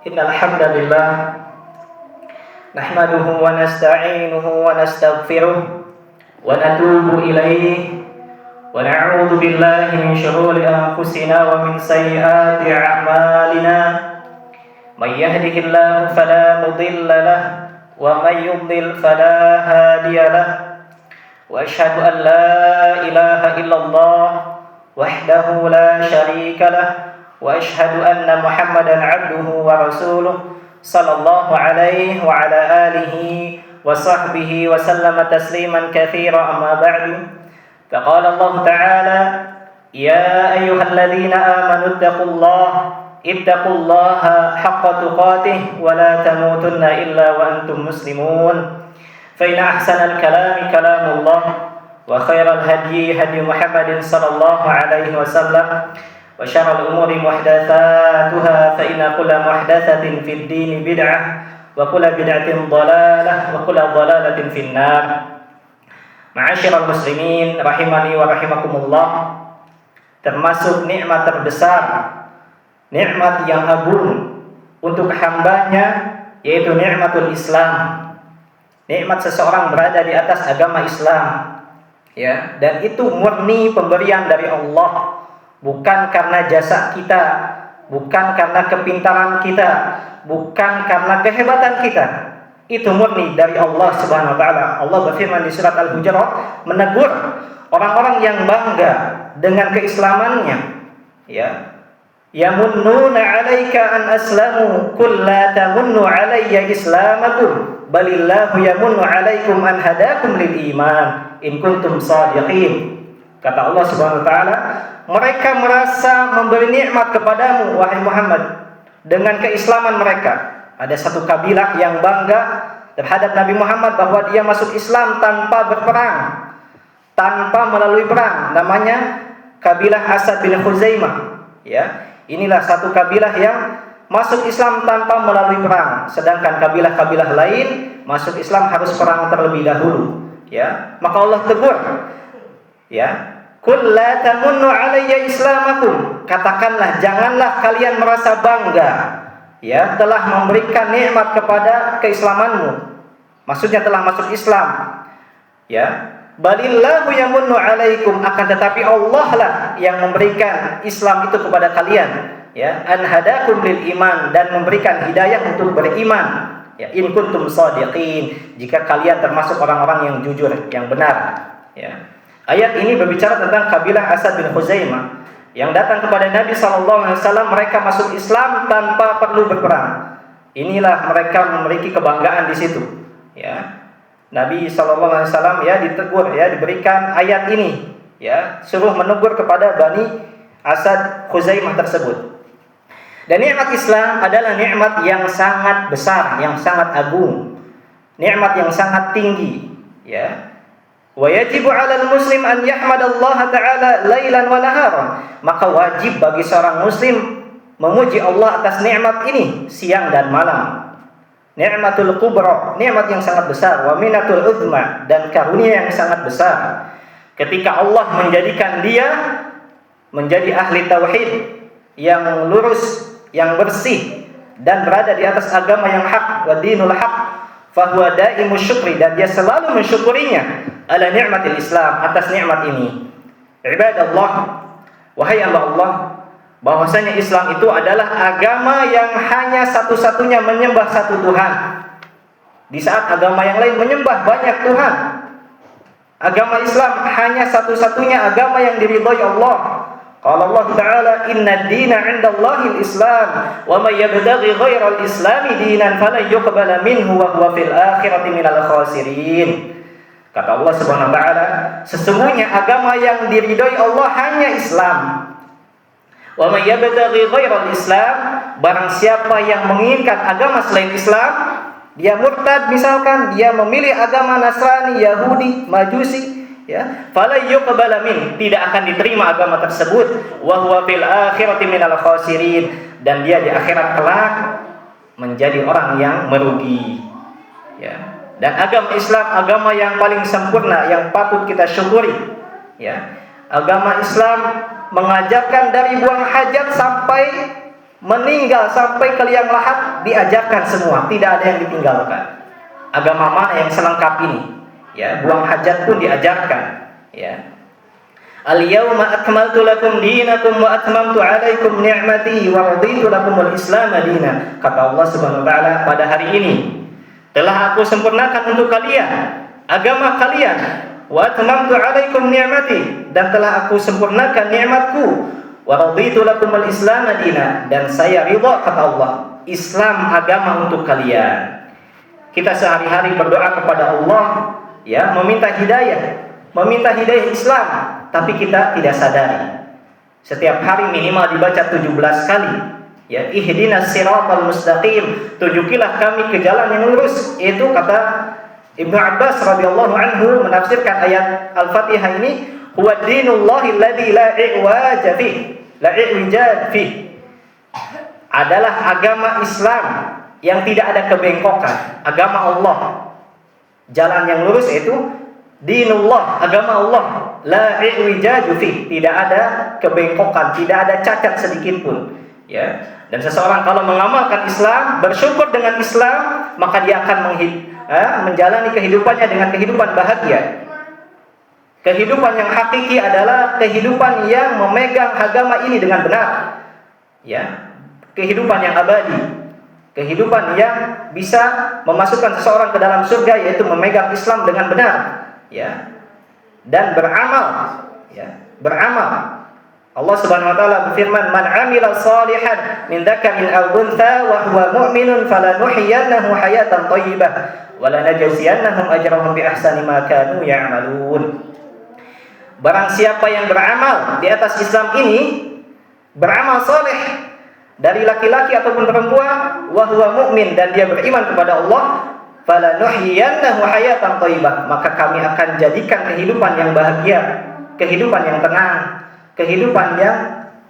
Innal hamdalillah nahmaduhu wa nasta'inuhu wa nastaghfiruh wa natubu ilayhi wa na'udzu billahi min shururi anfusina wa min sayyiati a'malina may yahdihillahu fala mudilla lahu wa may yudlil fala hadiya lahu wa asyhadu an la ilaha illallah wahdahu la syarika lahu wa asyhadu anna Muhammadan 'abduhu wa rasuluh sallallahu alaihi wa ala alihi wa sahbihi wa sallama tasliman katsira amma ba'du. Faqala Allah ta'ala ya ayyuhalladzina amanu ittaqullaha haqqa tuqatih wa la tamutunna illa wa antum muslimun. Fa inna ahsanal kalami kalamullah wa khairal hadyi hadyu Muhammadin sallallahu alaihi wasallam wa syarrul umuri muhdatsatuha fa inna kulla muhdatsatin fid din bid'ah wa kulla bid'atin dhalalah wa kulla dhalalatin finnar. Ma'asyiral muslimin rahimani wa rahimakumullah, termasuk nikmat terbesar, nikmat yang agung untuk hambanya yaitu nikmatul Islam. Nikmat seseorang berada di atas agama Islam, ya, dan itu murni pemberian dari Allah. Bukan karena jasa kita, bukan karena kepintaran kita, bukan karena kehebatan kita. Itu murni dari Allah Subhanahu wa taala. Allah berfirman di surat Al-Hujurat menegur orang-orang yang bangga dengan keislamannya, ya. Yamunnuna 'alaika an aslamu qul la tamunnu 'alayya islamakum balillahu yamunnu 'alaikum an hadakum lil iman in kuntum shadiqin. Kata Allah Subhanahu wa taala, mereka merasa memberi nikmat kepadamu wahai Muhammad dengan keislaman mereka. Ada satu kabilah yang bangga terhadap Nabi Muhammad bahwa dia masuk Islam tanpa berperang, tanpa melalui perang. Namanya kabilah Asad bin Khuzaimah, ya. Inilah satu kabilah yang masuk Islam tanpa melalui perang, sedangkan kabilah-kabilah lain masuk Islam harus perang terlebih dahulu, ya. Maka Allah tegur, ya, qul la tamunnu 'alayya islamakum, katakanlah janganlah kalian merasa bangga, ya, telah memberikan nikmat kepada keislamanmu, maksudnya telah masuk Islam, ya. Balillahu yamunnu 'alaikum, akan tetapi Allah lah yang memberikan Islam itu kepada kalian, ya, an hadakum lil iman, dan memberikan hidayah untuk beriman, ya, in kuntum shadiqin, jika kalian termasuk orang-orang yang jujur, yang benar, ya. Ayat ini berbicara tentang kabilah Asad bin Khuzaimah yang datang kepada Nabi SAW. Mereka masuk Islam tanpa perlu berperang. Inilah mereka memiliki kebanggaan di situ, ya. Nabi SAW, ya, ditegur, ya, diberikan ayat ini, ya, suruh menegur kepada Bani Asad Khuzaimah tersebut. Dan nikmat Islam adalah nikmat yang sangat besar, yang sangat agung, nikmat yang sangat tinggi, ya. Wa yajibu 'alal muslim an yahmadallaha ta'ala lailan wa naharan. Maka wajib bagi seorang muslim memuji Allah atas nikmat ini siang dan malam. Ni'matul kubra, nikmat yang sangat besar, wa minatul uzma, dan karunia yang sangat besar. Ketika Allah menjadikan dia menjadi ahli tauhid yang lurus, yang bersih dan berada di atas agama yang hak, wa dinul haq, fahuwa daimus syukri, dan dia selalu mensyukurinya ala ni'matil Islam, atas nikmat ini. Ibadallah, wahai hamba Allah, bahwasanya Islam itu adalah agama yang hanya satu-satunya menyembah satu Tuhan. Di saat agama yang lain menyembah banyak Tuhan, agama Islam hanya satu-satunya agama yang diridhai Allah. Qala Allah Ta'ala, inna ad-dina 'inda Allahil Islam, wa may yabtaghi ghairal Islami dinan falan yuqbala minhu wa huwa fil akhirati minal khasirin. Kata Allah Subhanahu wa taala, sesungguhnya agama yang diridhai Allah hanya Islam. Wa may yabtaghi ghairal Islam, barang siapa yang menginginkan agama selain Islam, dia murtad misalkan, dia memilih agama Nasrani, Yahudi, Majusi, ya, fala yuqbala min, tidak akan diterima agama tersebut, wa huwa fil akhirati minal khasirin, dan dia di akhirat kelak menjadi orang yang merugi. Ya. Dan agama Islam agama yang paling sempurna yang patut kita syukuri. Ya. Agama Islam mengajarkan dari buang hajat sampai meninggal, sampai ke liang lahat diajarkan semua, tidak ada yang ditinggalkan. Agama mana yang selengkap ini? Ya, buang hajat pun diajarkan. Ya. Al-yawma akmaltu lakum dinakum wa atmamtu 'alaikum ni'mati wa raditu lakumul Islam dinan. Kata Allah Subhanahu wa taala, pada hari ini telah aku sempurnakan untuk kalian agama kalian, wa atmamtu 'alaikum ni'mati, dan telah aku sempurnakan nikmatku, wa raditu lakumul Islam dinan, dan saya ridha, kata Allah, Islam agama untuk kalian. Kita sehari-hari berdoa kepada Allah, ya, meminta hidayah Islam, tapi kita tidak sadari. Setiap hari minimal dibaca 17 kali, ya, ihdinas siratal mustaqim, tunjukilah kami ke jalan yang lurus. Itu kata Ibnu Abbas radhiyallahu anhu menafsirkan ayat Al-Fatihah ini, huwa dinullahi alladzi la i'waja fi, adalah agama Islam yang tidak ada kebengkokan, agama Allah. Jalan yang lurus itu dinullah, agama Allah, la i'wijaju fi, tidak ada kebengkokan, tidak ada cacat sedikit pun. Ya. Dan seseorang kalau mengamalkan Islam, bersyukur dengan Islam, maka dia akan menjalani kehidupannya dengan kehidupan bahagia. Kehidupan yang hakiki adalah kehidupan yang memegang agama ini dengan benar. Ya. Kehidupan yang abadi. Kehidupan yang bisa memasukkan seseorang ke dalam surga, yaitu memegang Islam dengan benar, ya, dan beramal, ya, beramal. Allah Subhanahu wa taala berfirman, "Man 'amila shalihan min dzakarin aw untha wa huwa mu'minun falanuhyiyannahu hayatan thayyibah wa lanajziyannahum ajrahum bi ahsani ma kanu ya'malun." Barang siapa yang beramal di atas Islam ini, beramal saleh dari laki-laki ataupun perempuan, wa huwa mu'min, dan dia beriman kepada Allah, falanuhyiyannahu hayatan thayyibah, maka kami akan jadikan kehidupan yang bahagia, kehidupan yang tenang, kehidupan yang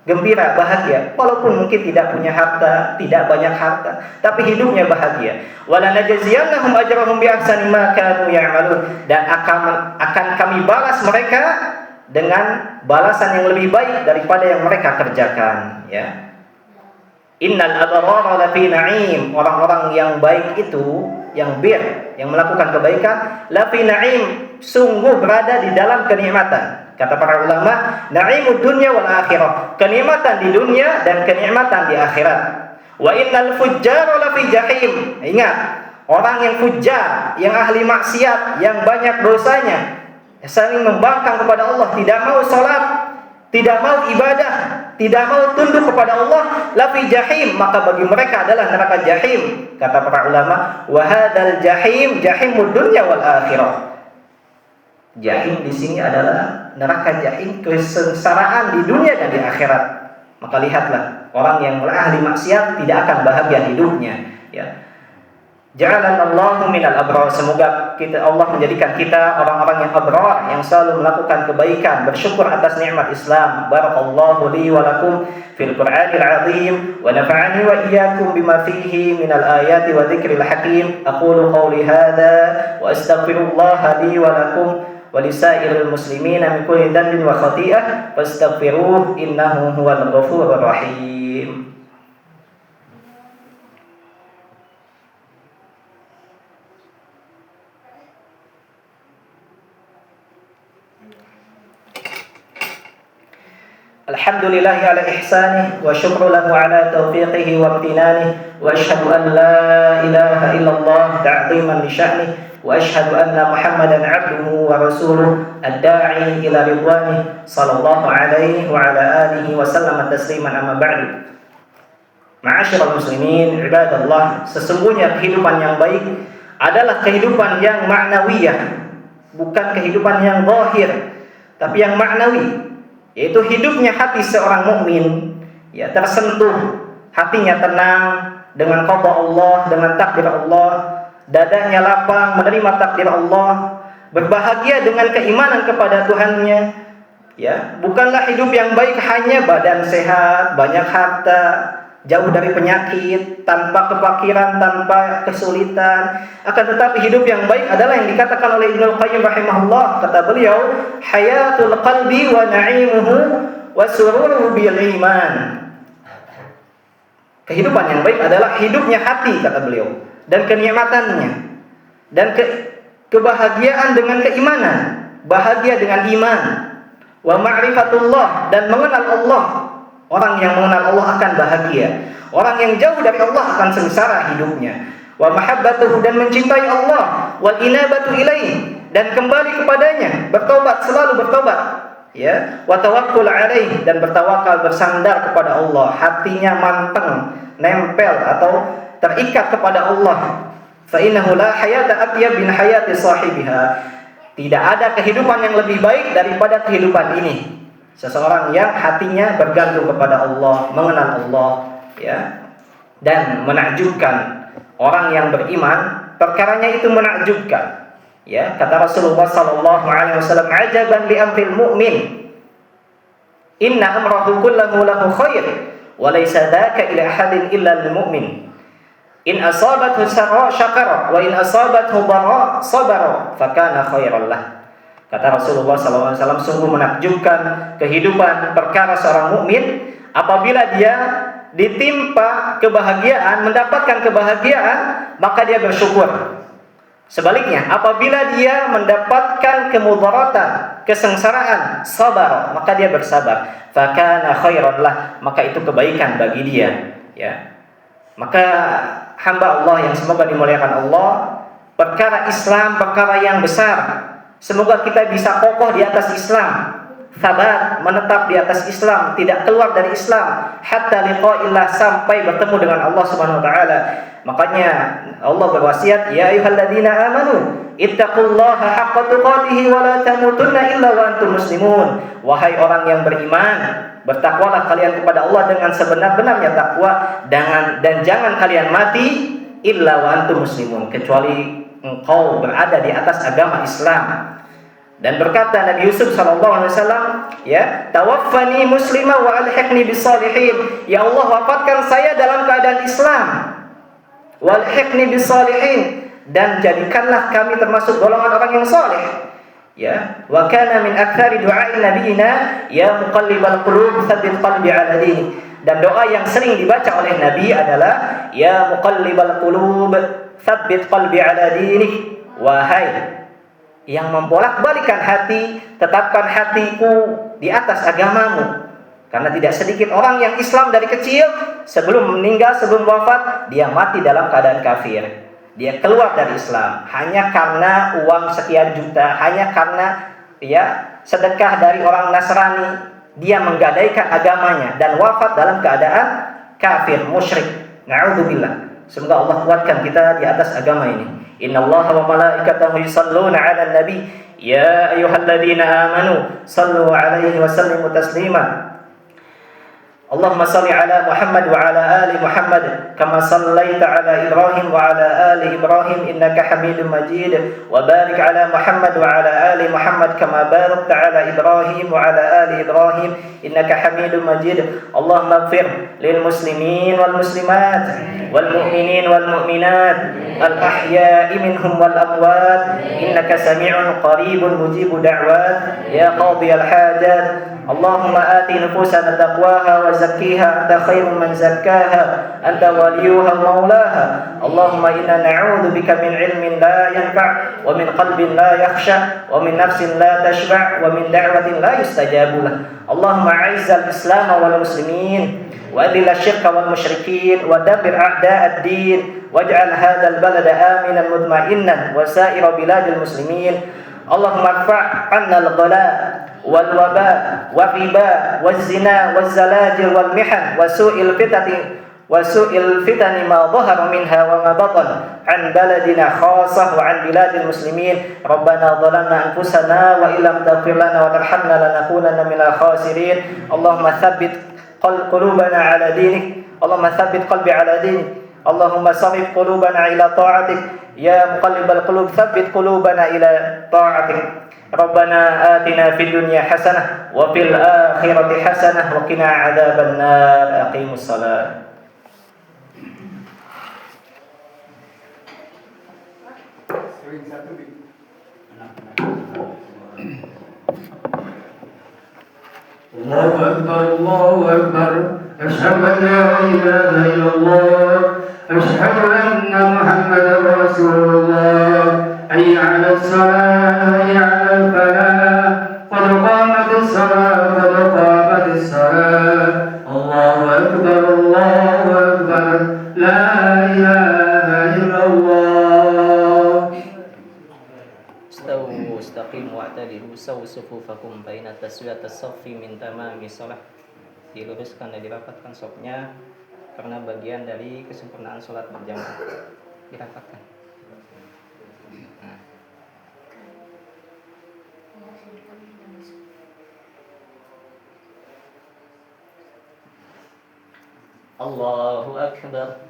gembira, bahagia, walaupun mungkin tidak punya harta, tidak banyak harta, tapi hidupnya bahagia. Wala najziyannahum ajrahum bi ahsani ma kanu ya'malun, dan akan kami balas mereka dengan balasan yang lebih baik daripada yang mereka kerjakan, ya. Innal abrara lafi na'im, orang-orang yang baik itu, yang yang melakukan kebaikan, lafi na'im, sungguh berada di dalam kenikmatan. Kata para ulama, na'imud dunya wal akhirah, kenikmatan di dunia dan kenikmatan di akhirat. Wa innal fujjara lafi jahim, ingat, orang yang fujjar, yang ahli maksiat, yang banyak dosanya, saling membangkang kepada Allah, tidak mau salat, tidak mau ibadah, tidak mau tunduk kepada Allah, lafi jahim, maka bagi mereka adalah neraka jahim. Kata para ulama, wa hadzal jahim jahimud dunya wal akhirah. Jahim di sini adalah neraka jahim, kesengsaraan di dunia dan di akhirat. Maka lihatlah, orang yang ahli maksiat tidak akan bahagia hidupnya, ya. Ja'alanallahu minal abrar, semoga Allah menjadikan kita orang-orang yang abrar, yang selalu melakukan kebaikan, bersyukur atas nikmat Islam. Barakallahu li wa lakum fil Qur'anil azim wa nafa'ani wa iyyakum bima fihi minal ayati wa dzikril hakim. Aqulu qawli hadza wa astaghfirullaha li wa lakum ولسائر المسلمين من كل ذنب وخطيئة فاستغفروه إنه هو الغفور الرحيم. الحمد لله على إحسانه وشكر له على توفيقه وامتنانه وأشهد أن لا إله إلا الله تعظيما لشأنه وأشهد أن محمدا عبده ورسوله الداعي إلى رضوانه صلى الله عليه وعلى آله وسلم تسليما أما بعد. Ma'asyiral muslimin, ibadallah, sesungguhnya kehidupan yang baik adalah kehidupan yang ma'nawiyah, bukan kehidupan yang zahir, tapi yang ma'nawi, yaitu hidupnya hati seorang mukmin ya tersentuh, hatinya tenang dengan qada Allah, dengan takdir Allah, dadanya lapang menerima takdir Allah, berbahagia dengan keimanan kepada Tuhannya. Ya, bukanlah hidup yang baik hanya badan sehat, banyak harta, jauh dari penyakit, tanpa kefakiran, tanpa kesulitan. Akan tetapi hidup yang baik adalah yang dikatakan oleh Ibnu Qayyim rahimahullah. Kata beliau, hayatul qalbi wa na'imuhu wa sururuhu bil iman. Kehidupan yang baik adalah hidupnya hati, kata beliau, dan kenikmatannya, dan kebahagiaan dengan keimanan, bahagia dengan iman, wa ma'rifatullah, dan mengenal Allah. Orang yang mengenal Allah akan bahagia. Orang yang jauh dari Allah akan sengsara hidupnya. Wa mahabbatuhu, dan mencintai Allah. Wal inabatu ilaihi, dan kembali kepadanya, bertobat, selalu bertobat. Ya, wa tawakkul alaihi, dan bertawakal, bersandar kepada Allah, hatinya manteng, nempel atau terikat kepada Allah. Fa innahu la hayata atyab min hayati sahibiha. Tidak ada kehidupan yang lebih baik daripada kehidupan ini. Seseorang yang hatinya bergantung kepada Allah, mengenal Allah, ya, dan menakjubkan orang yang beriman, perkaranya itu menakjubkan. Ya, kata Rasulullah sallallahu alaihi wasallam, "Ajaban li amril mu'min. Inna amrahu kullahu lahu khair, wa laysa dzaka ila ahadin illa lil mu'min. In asabathu sarra syakara, wa in asabathu dharra sabara, fa kana khairan lah." Kata Rasulullah SAW, sungguh menakjubkan kehidupan perkara seorang mukmin apabila dia ditimpa kebahagiaan, mendapatkan kebahagiaan, maka dia bersyukur. Sebaliknya, apabila dia mendapatkan kemudaratan, kesengsaraan, sabar, maka dia bersabar. Fakana khairan lah, maka itu kebaikan bagi dia. Ya, maka hamba Allah yang semoga dimuliakan Allah, perkara Islam perkara yang besar. Semoga kita bisa kokoh di atas Islam, sabar, menetap di atas Islam, tidak keluar dari Islam hatta liqa'illah, sampai bertemu dengan Allah Subhanahu wa taala. Makanya Allah berwasiat, ya ayyuhalladzina amanu ittaqullaha haqqa tuqatih wa la tamutunna illa wa antum muslimun. Wahai orang yang beriman, bertakwalah kalian kepada Allah dengan sebenar-benarnya takwa, dan jangan kalian mati illa wa antum muslimun, kecuali engkau berada di atas agama Islam. Dan berkata Nabi Yusuf sallallahu alaihi wasallam, ya, tawaffani muslima wa alhiqni bisalihin. Ya Allah, wafatkan saya dalam keadaan Islam. Wa alhiqni bisalihin, dan jadikanlah kami termasuk golongan orang yang saleh. Ya, wa kana min aktsari du'a'i nabiyina ya muqallibal qulub tsabbit qalbi 'ala dinik. Dan doa yang sering dibaca oleh Nabi adalah ya muqallibal qulub tsabbit qalbi 'ala dinik. Wahai yang membolak-balikan hati, tetapkan hatiku di atas agamamu. Karena tidak sedikit orang yang Islam dari kecil, sebelum meninggal, sebelum wafat, dia mati dalam keadaan kafir. Dia keluar dari Islam hanya karena uang sekian juta, hanya karena sedekah dari orang Nasrani. Dia menggadaikan agamanya dan wafat dalam keadaan kafir, musyrik. Na'udzubillah. Semoga Allah kuatkan kita di atas agama ini. Innallaha wa malaikatahu yusalluna 'alan nabi ya ayyuhalladzina amanu sallu 'alaihi wa sallimu taslima. اللهم صل على محمد وعلى آل محمد كما صليت على إبراهيم وعلى آل إبراهيم إنك حميد مجيد وبارك على محمد وعلى آل محمد كما باركت على إبراهيم وعلى آل إبراهيم إنك حميد مجيد اللهم اغفر للمسلمين والمسلمات والمؤمنين والمؤمنات الأحياء منهم والأموات إنك سميع قريب مجيب دعوات يا قاضي الحاجات اللهم آت نفوسنا تقواها وزكيها أنت خير من زكاها أنت وليها ومولاها اللهم إنا نعوذ بك من علم لا ينفع ومن قلب لا يخشع ومن نفس لا تشبع ومن دعوة لا يستجاب له اللهم أعز الإسلام والمسلمين وأذل الشرك والمشركين ودمر أعداء الدين واجعل هذا البلد آمنا مطمئنا وسائر بلاد المسلمين اللهم ارفع عنا الغلاء والوباء والربا والزنا والزلاجر والمحن وسوء الفتن ما ظهر منها وما بطن عن بلدنا خاصة وعن بلاد المسلمين ربنا ظلمنا أنفسنا وإن لم تغفر لنا وترحمنا لنكونن من الخاسرين اللهم ثبت قلوبنا على دينك اللهم ثبت قلبي على دينك اللهم صرف قلوبنا إلى طاعتك يا مقلب القلوب ثبت قلوبنا إلى طاعتك ربنا آتنا في الدنيا حسنة وفي الآخرة حسنة وقنا عذاب النار أقيموا الصلاة الله أكبر الله أكبر أشهد أن لا إله إلا الله أشهد أن محمدا رسول الله حي على الصلاة حي على الفلاح قد قامت الصلاة قد قامت الصلاة الله أكبر لا إله إلا الله استووا استقيموا واعتدلوا سووا صفوفكم بين تسوية الصف من تمام الصلاة diluruskan dan dirapatkan safnya karena bagian dari kesempurnaan sholat berjamaah dirapatkan. Allahu Akbar.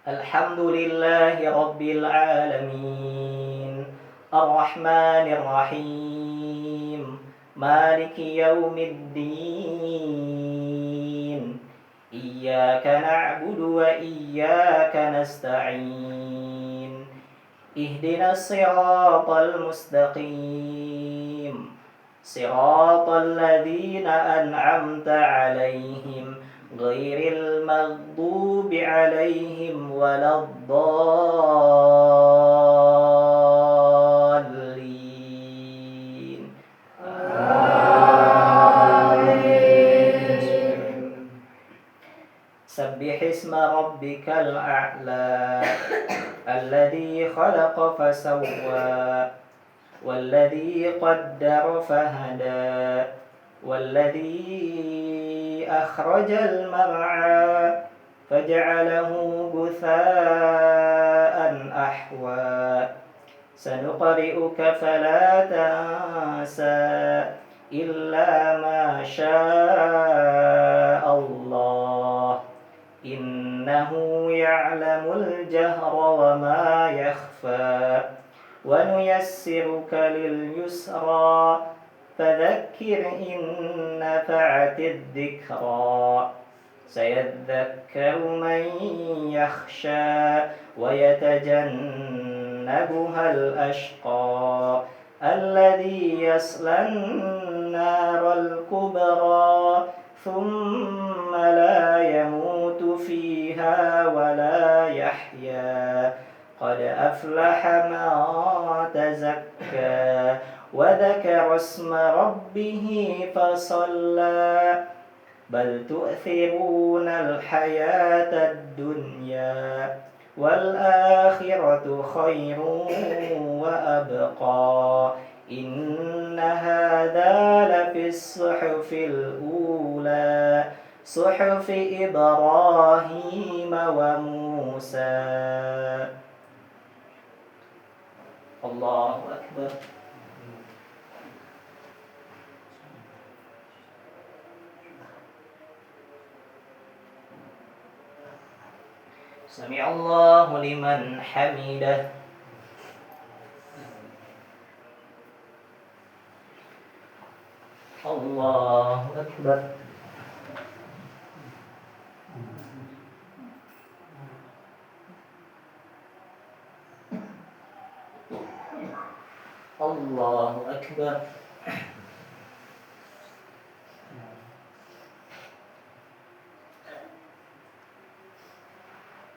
Alhamdulillahi Rabbil Alamin Ar-Rahmanir Rahim Maliki Yawmiddin Iyyaka na'budu wa iyyaka nasta'in Ihdinas siratal mustaqim Siratal ladzina an'amta 'alaihim ghairil maghdubi 'alaihim waladdallin. Amin. Sabbih isma rabbikal a'la alladzi khalaqa fasawwa walladzi qaddara fahada والذي أخرج المرعى فجعله غثاء أحوى سنقرئك فلا تنسى إلا ما شاء الله إنه يعلم الجهر وما يخفى ونيسرك لليسرى فذكر إن نفعت الذكرى سيذكر من يخشى ويتجنبها الأشقى الذي يصلى النار الكبرى ثم لا يموت فيها ولا يحيا قد أفلح من تزكى وذكر اسم ربه فصلى بل تؤثرون الحياة الدنيا والآخرة خير وأبقى إن هذا لفي الصحف الأولى صحف إبراهيم وموسى. الله أكبر. سمع الله لمن حمده. الله أكبر. الله أكبر.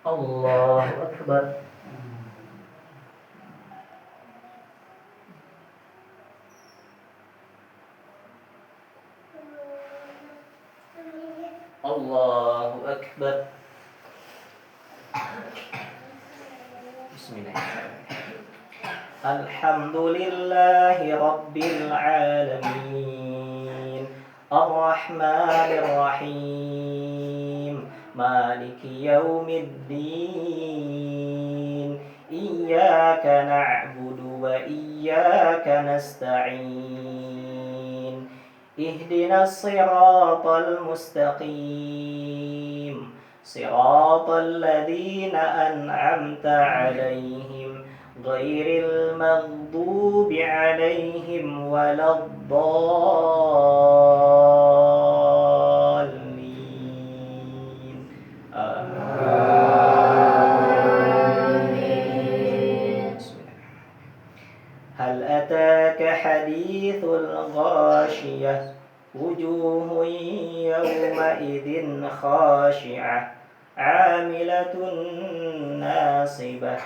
الله أكبر. الله أكبر. بسم الله. الحمد لله رب العالمين الرحمن الرحيم مالك يوم الدين إياك نعبد وإياك نستعين اهدنا الصراط المستقيم صراط الذين أنعمت عليهم غير المغضوب عليهم ولا الضالين. آمين. هل أتاك حديث الغاشية وجوه يومئذ خاشعة عاملة ناصبة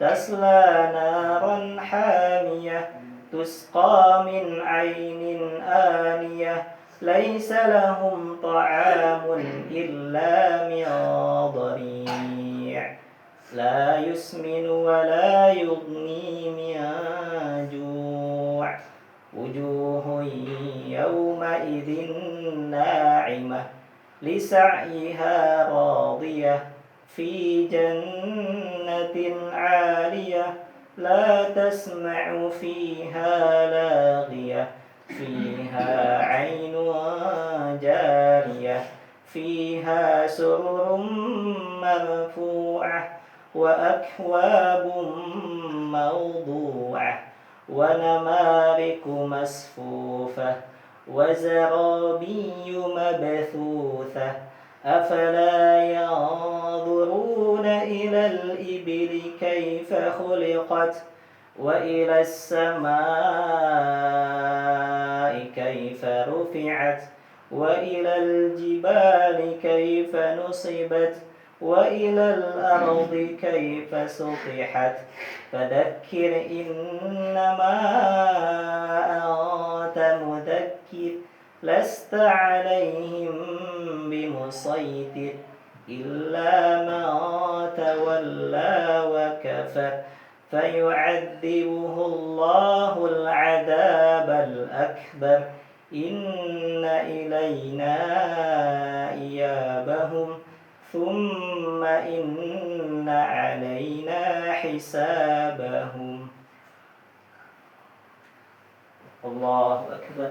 تصلى نارا حامية تسقى من عين آنية ليس لهم طعام إلا من ضريع لا يسمن ولا يغني من جوع وجوه يومئذ ناعمة لسعيها راضية في جنة عالية لا تسمع فيها لاغية فيها عين جارية فيها سرر مرفوعة وأكواب موضوعة ونمارق مصفوفة وزرابي مبثوثة أفلا ينظرون إلى الإبل كيف خلقت وإلى السماء كيف رفعت وإلى الجبال كيف نصبت وإلى الأرض كيف سطحت فذكر إنما أنت مذكر لست عليهم بمسيطر إلا من تولى وكفر فيعذبه الله العذاب الأكبر إن إلينا إيابهم ثم إن علينا حسابهم. الله أكبر.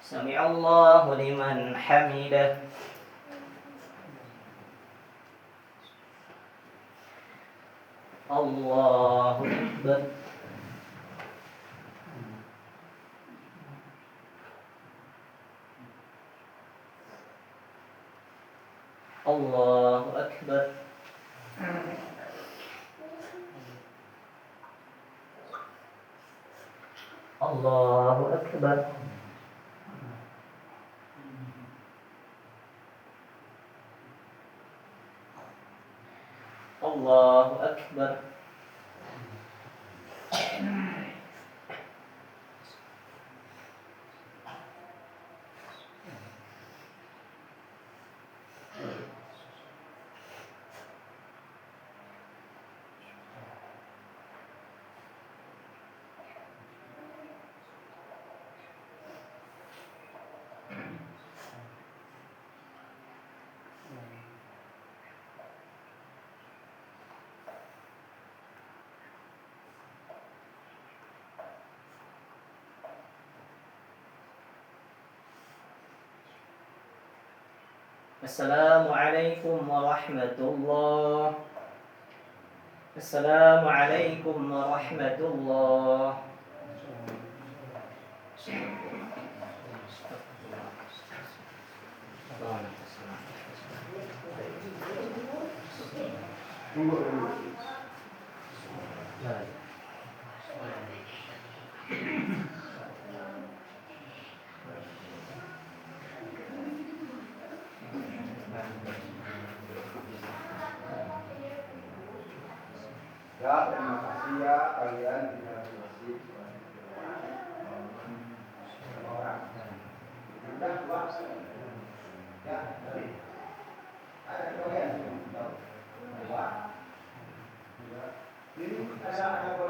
سمع الله لمن حمده. الله أكبر. الله أكبر. الله أكبر. الله أكبر. Assalamualaikum warahmatullahi. Assalamualaikum warahmatullahi. Ya, terima kasih ya kalian di dalam masjid. Orang. Sudah puas. Ya, ada kalian. Ini ada